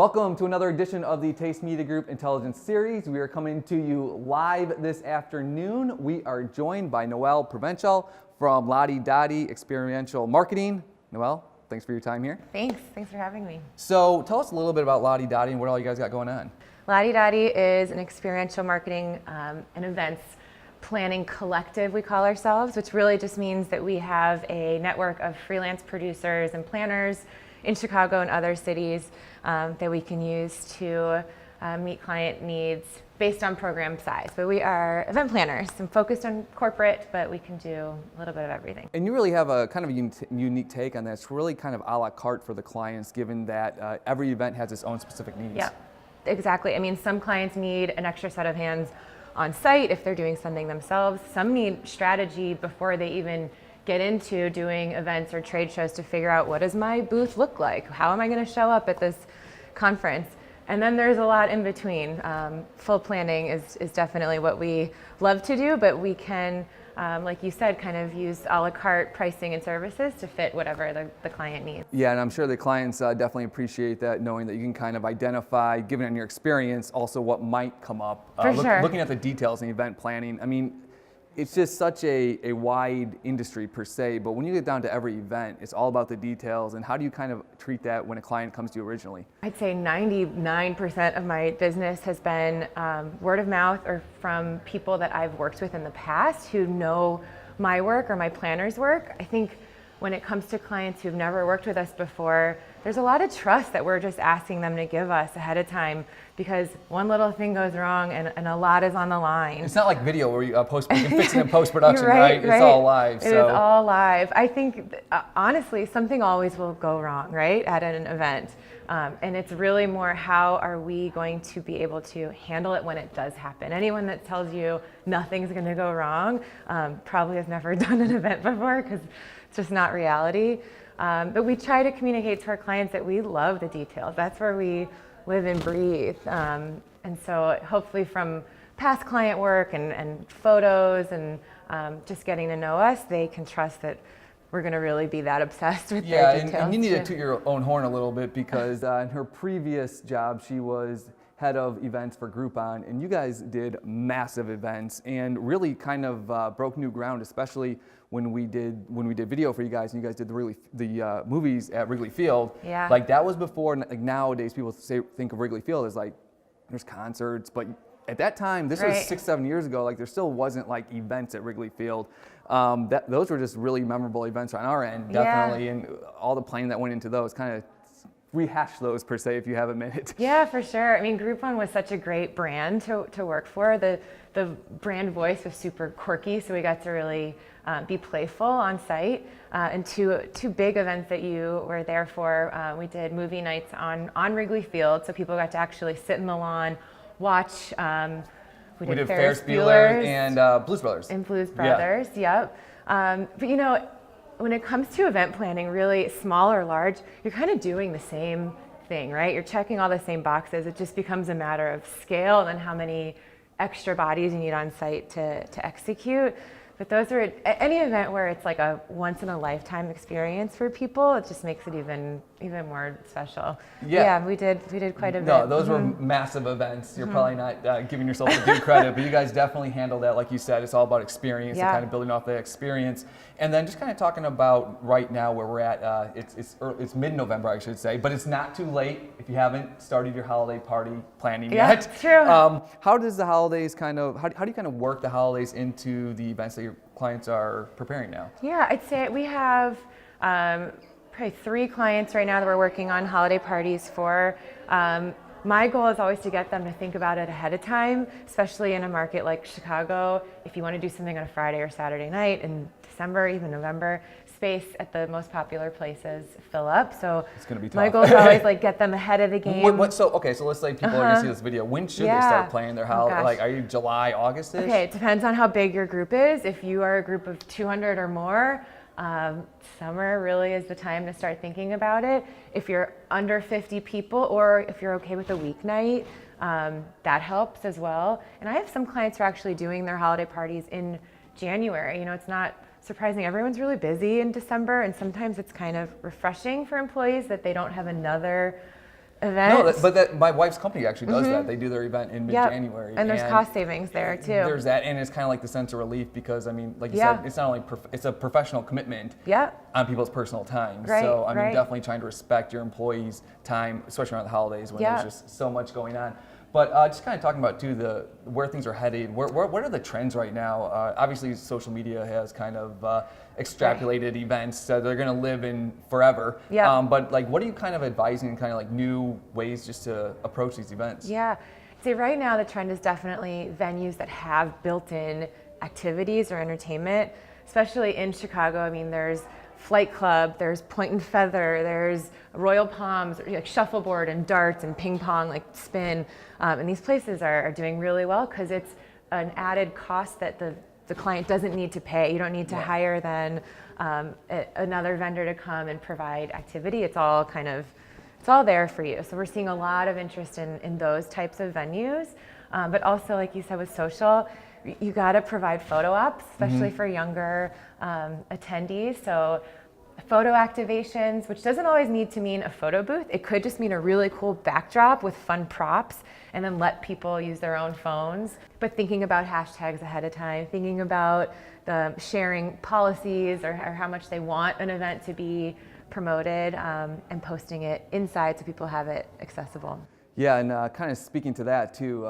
Welcome to another edition of the Taste Media Group Intelligence Series. We are coming to you live this afternoon. We are joined by Noelle Provencial from Ladidadi Experiential Marketing. Noelle, thanks for your time here. Thanks for having me. So tell us a little bit about Ladidadi and what all you guys got going on. Ladidadi is an experiential marketing and events planning collective, we call ourselves, which really just means that we have a network of freelance producers and planners in Chicago and other cities that we can use to meet client needs based on program size. But we are event planners and focused on corporate, but we can do a little bit of everything. And you really have a kind of a unique take on that. It's really kind of a la carte for the clients, given that every event has its own specific needs. Yeah, exactly. I mean, some clients need an extra set of hands on site if they're doing something themselves. Some need strategy before they even get into doing events or trade shows to figure out, what does my booth look like? How am I going to show up at this conference? And then there's a lot in between. Full planning is definitely what we love to do, but we can, like you said, kind of use a la carte pricing and services to fit whatever the client needs. Yeah, and I'm sure the clients definitely appreciate that, knowing that you can kind of identify, given in your experience, also what might come up. For sure. Looking at the details in event planning, I mean, it's just such a wide industry per se, but when you get down to every event, it's all about the details. And how do you kind of treat that when a client comes to you originally? I'd say 99% of my business has been word of mouth or from people that I've worked with in the past who know my work or my planner's work. I think when it comes to clients who've never worked with us before, there's a lot of trust that we're just asking them to give us ahead of time, because one little thing goes wrong and a lot is on the line. It's not like video where you you can fix it in post-production, right? It's all live. It is all live. I think, honestly, something always will go wrong, right, at an event. And it's really more, how are we going to be able to handle it when it does happen? Anyone that tells you nothing's going to go wrong probably has never done an event before, because it's just not reality. But we try to communicate to our clients that we love the details. That's where we live and breathe. And so hopefully from past client work and photos and just getting to know us, they can trust that we're going to really be that obsessed with their details. Yeah, and you need to toot your own horn a little bit, because in her previous job, she was head of events for Groupon, and you guys did massive events and really kind of broke new ground, especially when we did video for you guys, and you guys did the movies at Wrigley Field. Yeah. Like, that was before. Like, nowadays people think of Wrigley Field as like there's concerts, but at that time, this was 6-7 years ago, like there still wasn't like events at Wrigley Field. Those were just really memorable events on our end, definitely, and all the planning that went into those. Kind of rehash those per se, if you have a minute. Yeah, for sure. I mean, Groupon was such a great brand to work for. The brand voice was super quirky, so we got to really be playful on site. And two big events that you were there for, we did movie nights on Wrigley Field, so people got to actually sit in the lawn, watch. We did Ferris Bueller and Blues Brothers. And Blues Brothers, yep. But you know, when it comes to event planning, really small or large, you're kind of doing the same thing, right? You're checking all the same boxes. It just becomes a matter of scale and then how many extra bodies you need on site to execute. But those are any event where it's like a once in a lifetime experience for people. It just makes it even more special. Yeah, we did quite a bit. No, those were massive events. You're probably not giving yourself the due credit, but you guys definitely handled that. Like you said, it's all about experience and kind of building off that experience. And then just kind of talking about right now where we're at. It's mid-November, I should say, but it's not too late if you haven't started your holiday party planning yet. True. How does the holidays how do you kind of work the holidays into the events that your clients are preparing now? Yeah, I'd say we have probably 3 clients right now that we're working on holiday parties for. My goal is always to get them to think about it ahead of time, especially in a market like Chicago. If you want to do something on a Friday or Saturday night in December, even November, space at the most popular places fill up. So it's going to be tough. My goal is always like get them ahead of the game. So let's say people are going to see this video. When should they start planning their holiday? Like, are you July, August-ish? Okay, it depends on how big your group is. If you are a group of 200 or more, summer really is the time to start thinking about it. If you're under 50 people, or if you're okay with a weeknight, that helps as well. And I have some clients who are actually doing their holiday parties in January. You know, it's not surprising. Everyone's really busy in December, and sometimes it's kind of refreshing for employees that they don't have another event. No, but my wife's company actually does that. They do their event in mid-January. And there's cost savings there too. There's that, and it's kind of like the sense of relief because, I mean, like you said, it's not only it's a professional commitment on people's personal time. So I mean, definitely trying to respect your employees' time, especially around the holidays when there's just so much going on. But just kind of talking about too where things are headed. What are the trends right now? Obviously, social media has kind of extrapolated events that they're going to live in forever. But like, what are you kind of advising, kind of like new ways just to approach these events? See, right now the trend is definitely venues that have built-in activities or entertainment, especially in Chicago. I mean, there's Flight Club, there's Point and Feather, there's Royal Palms, like shuffleboard and darts and ping pong, like spin. And these places are doing really well because it's an added cost that the client doesn't need to pay. You don't need to hire then another vendor to come and provide activity. It's all there for you. So we're seeing a lot of interest in those types of venues. But also, like you said, with social, you got to provide photo ops, especially for younger attendees. So photo activations, which doesn't always need to mean a photo booth. It could just mean a really cool backdrop with fun props and then let people use their own phones. But thinking about hashtags ahead of time, thinking about the sharing policies or how much they want an event to be promoted and posting it inside so people have it accessible. Yeah, and kind of speaking to that too,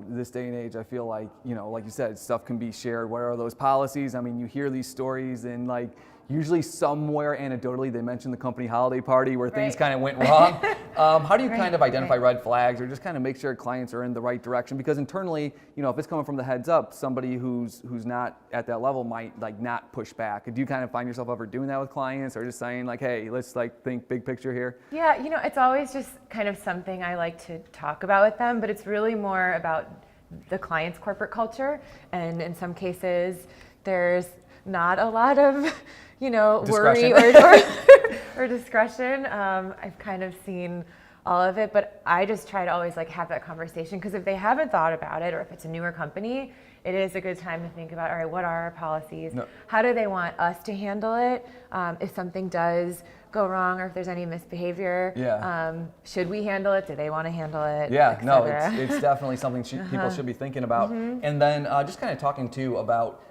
this day and age, I feel like, like you said, stuff can be shared. What are those policies? I mean, you hear these stories and like, usually somewhere anecdotally they mention the company holiday party where things kind of went wrong. How do you kind of identify red flags or just kind of make sure clients are in the right direction? Because internally, if it's coming from the heads up, somebody who's not at that level might like not push back. Do you kind of find yourself ever doing that with clients or just saying like, hey, let's like think big picture here? Yeah, it's always just kind of something I like to talk about with them, but it's really more about the client's corporate culture. And in some cases, there's not a lot of worry or discretion. I've kind of seen all of it, but I just try to always like have that conversation because if they haven't thought about it or if it's a newer company, it is a good time to think about, all right, what are our policies? How do they want us to handle it? If something does go wrong or if there's any misbehavior, should we handle it? Do they want to handle it? It's definitely something people should be thinking about. And then just kind of talking too about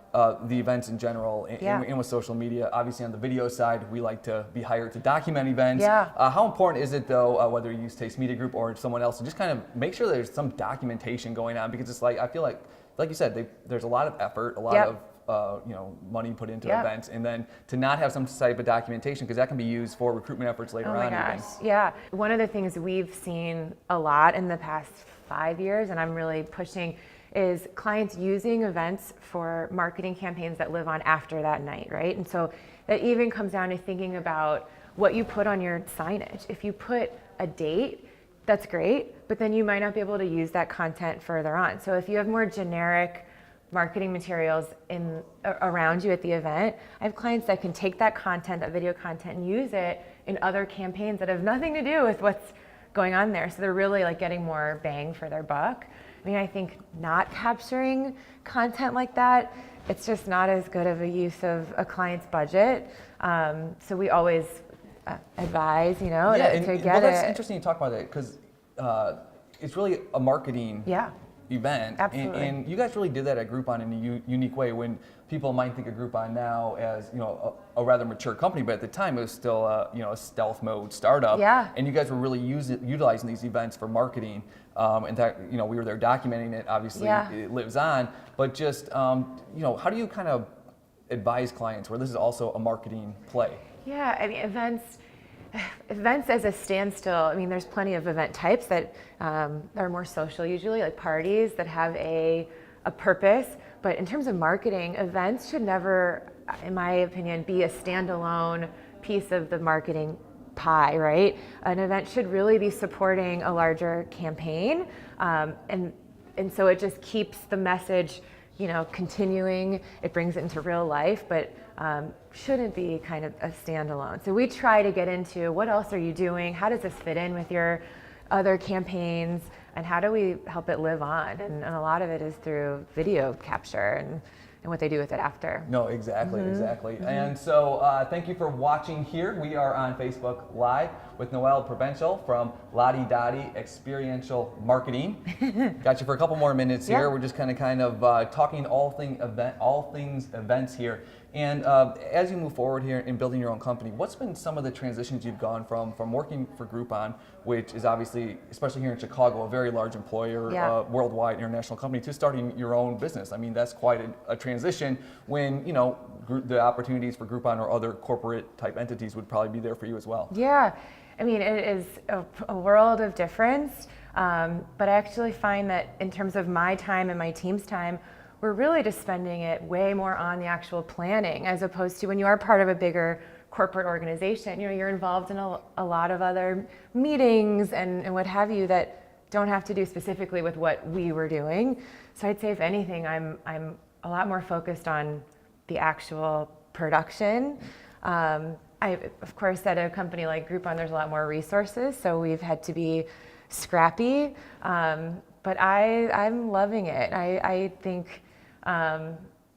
the events in general and with social media. Obviously on the video side, we like to be hired to document events. How important is it though, whether you use Taste Media Group or someone else, to just kind of make sure there's some documentation going on? Because it's like, I feel like you said, there's a lot of effort, a lot of money put into events, and then to not have some type of documentation, because that can be used for recruitment efforts later on. Yeah. One of the things we've seen a lot in the past 5 years, and I'm really pushing, is clients using events for marketing campaigns that live on after that night, right? And so that even comes down to thinking about what you put on your signage. If you put a date, that's great, but then you might not be able to use that content further on. So if you have more generic marketing materials around you at the event, I have clients that can take that content, that video content, and use it in other campaigns that have nothing to do with what's going on there. So they're really like getting more bang for their buck. I mean, I think not capturing content like that, it's just not as good of a use of a client's budget. So we always advise, to get it. That's interesting you talk about that because it's really a marketing event. Absolutely. And you guys really did that at Groupon in a unique way when people might think of Groupon now as, a rather mature company, but at the time it was still a stealth mode startup. And you guys were really utilizing these events for marketing. In fact, we were there documenting it. Obviously, it lives on. But just, how do you kind of advise clients where this is also a marketing play? Yeah, I mean, events as a standstill, I mean, there's plenty of event types that are more social usually, like parties that have a purpose. But in terms of marketing, events should never, in my opinion, be a standalone piece of the marketing pie, right? An event should really be supporting a larger campaign. And so it just keeps the message, continuing. It brings it into real life, but shouldn't be kind of a standalone. So we try to get into what else are you doing? How does this fit in with your other campaigns? And how do we help it live on? And a lot of it is through video capture and what they do with it after. No, exactly, exactly. And so thank you for watching here. We are on Facebook Live with Noelle Provencial from Ladidadi Experiential Marketing. Got you for a couple more minutes here. We're just kind of talking all things events here. And as you move forward here in building your own company, what's been some of the transitions you've gone from working for Groupon, which is obviously, especially here in Chicago, a very large employer, worldwide international company, to starting your own business? I mean, that's quite a transition when, you know, the opportunities for Groupon or other corporate type entities would probably be there for you as well. Yeah, I mean, it is a world of difference, but I actually find that in terms of my time and my team's time, we're really just spending it way more on the actual planning, as opposed to when you are part of a bigger corporate organization, you know, you're involved in a lot of other meetings and what have you that don't have to do specifically with what we were doing. So I'd say if anything, I'm a lot more focused on the actual production. Of course, at a company like Groupon, there's a lot more resources, so we've had to be scrappy. But I'm loving it. I think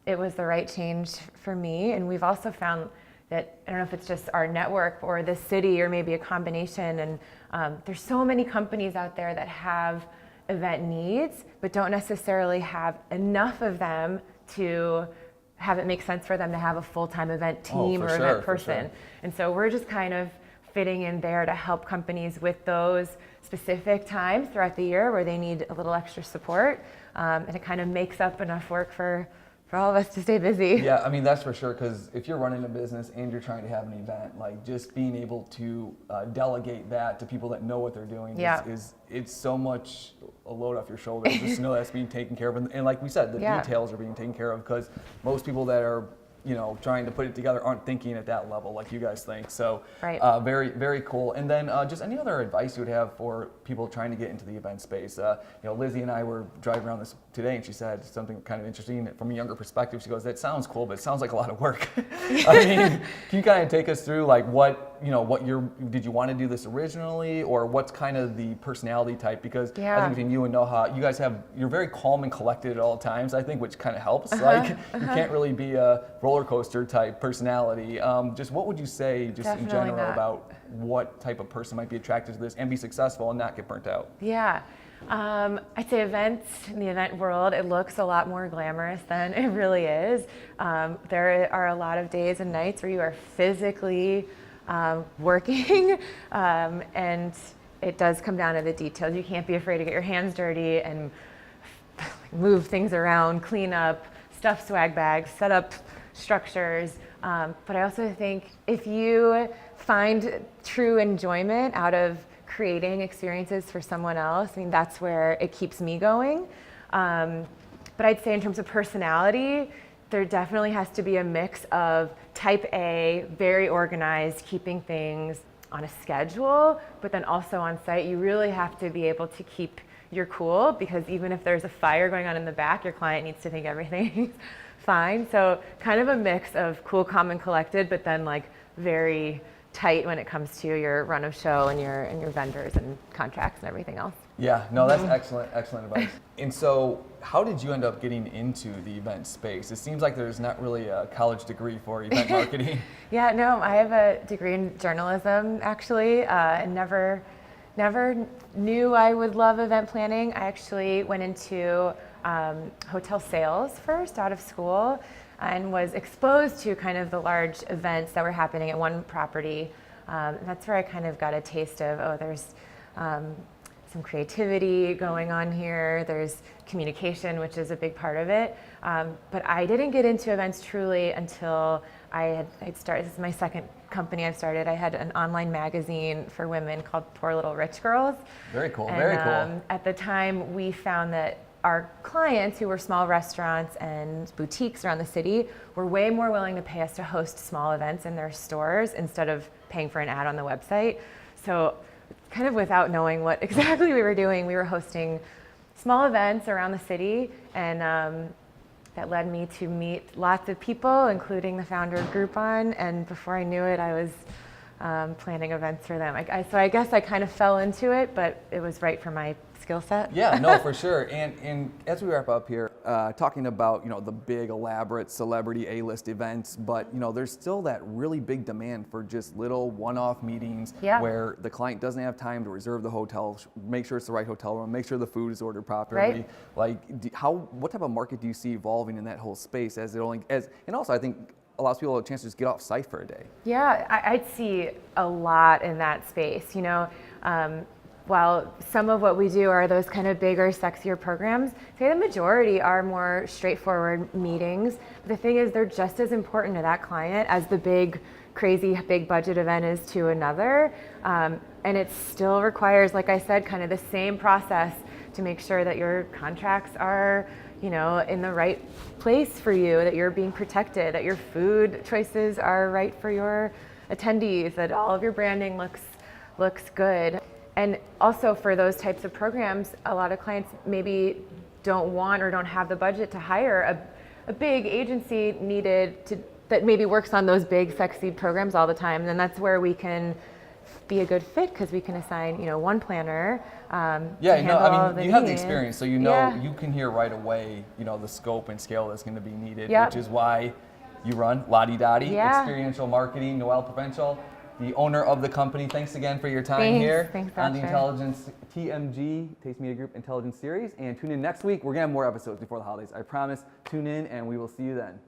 it was the right change for me, and we've also found that, I don't know if it's just our network or the city or maybe a combination, and there's so many companies out there that have event needs but don't necessarily have enough of them to have it make sense for them to have a full-time event team or event person. And so we're just kind of fitting in there to help companies with those specific times throughout the year where they need a little extra support, and it kind of makes up enough work for all of us to stay busy. Yeah, I mean, that's for sure, because if you're running a business and you're trying to have an event, like just being able to delegate that to people that know what they're doing is it's so much a load off your shoulders just to know that's being taken care of. And like we said, the details are being taken care of, because most people that are, you know, trying to put it together aren't thinking at that level like you guys think. So very, very cool. And then just any other advice you would have for people trying to get into the event space? You know, Lizzie and I were driving around this today, and she said something kind of interesting from a younger perspective. She goes, "That sounds cool, but it sounds like a lot of work." I mean, can you kind of take us through like did you want to do this originally, or what's kind of the personality type? Because I think between you and Noha, you guys you're very calm and collected at all times, I think, which kind of helps. Like you can't really be a roller coaster type personality. Just what would you say just in general about what type of person might be attracted to this and be successful and not get burnt out? Yeah. I'd say events in the event world, it looks a lot more glamorous than it really is. There are a lot of days and nights where you are physically working, and it does come down to the details. You can't be afraid to get your hands dirty and move things around, clean up, stuff swag bags, set up structures. But I also think if you find true enjoyment out of creating experiences for someone else, I mean, that's where it keeps me going. But I'd say in terms of personality, there definitely has to be a mix of type A, very organized, keeping things on a schedule, but then also on site, you really have to be able to keep your cool, because even if there's a fire going on in the back, your client needs to think everything's fine. So kind of a mix of cool, calm, and collected, but then like very tight when it comes to your run of show and your vendors and contracts and everything else. Yeah, no, that's excellent advice. And so how did you end up getting into the event space? It seems like there's not really a college degree for event marketing. Yeah, no, I have a degree in journalism actually, and never knew I would love event planning. I actually went into hotel sales first out of school, and was exposed to kind of the large events that were happening at one property. And that's where I kind of got a taste of, there's some creativity going on here. There's communication, which is a big part of it. But I didn't get into events truly until I'd started. This is my second company I've started. I had an online magazine for women called Poor Little Rich Girls. Very cool, and, very cool. At the time, we found that our clients, who were small restaurants and boutiques around the city, were way more willing to pay us to host small events in their stores instead of paying for an ad on the website. So kind of without knowing what exactly we were doing, we were hosting small events around the city, and that led me to meet lots of people, including the founder of Groupon. And before I knew it, I was planning events for them. So I guess I kind of fell into it, but it was right for my skill set. Yeah, no, for sure. And as we wrap up here, talking about, you know, the big elaborate celebrity A-list events, but, you know, there's still that really big demand for just little one-off meetings where the client doesn't have time to reserve the hotel, make sure it's the right hotel room, make sure the food is ordered properly. Like, what type of market do you see evolving in that whole space and also I think allows people a chance to just get off site for a day? Yeah, I'd see a lot in that space, you know. While some of what we do are those kind of bigger, sexier programs, say the majority are more straightforward meetings. But the thing is, they're just as important to that client as the big, crazy, big budget event is to another. And it still requires, like I said, kind of the same process to make sure that your contracts are, you know, in the right place for you, that you're being protected, that your food choices are right for your attendees, that all of your branding looks good. And also for those types of programs, a lot of clients maybe don't want or don't have the budget to hire a big agency that maybe works on those big, sexy programs all the time. And then that's where we can be a good fit because we can assign, you know, one planner. Yeah, no, I mean, you have the experience, so you know you can hear right away, you know, the scope and scale that's going to be needed, which is why you run Ladidadi, Experiential Marketing. Noelle Provencial, the owner of the company. Thanks again for your time here on the Intelligence TMG Taste Media Group Intelligence Series. And tune in next week. We're going to have more episodes before the holidays. I promise. Tune in and we will see you then.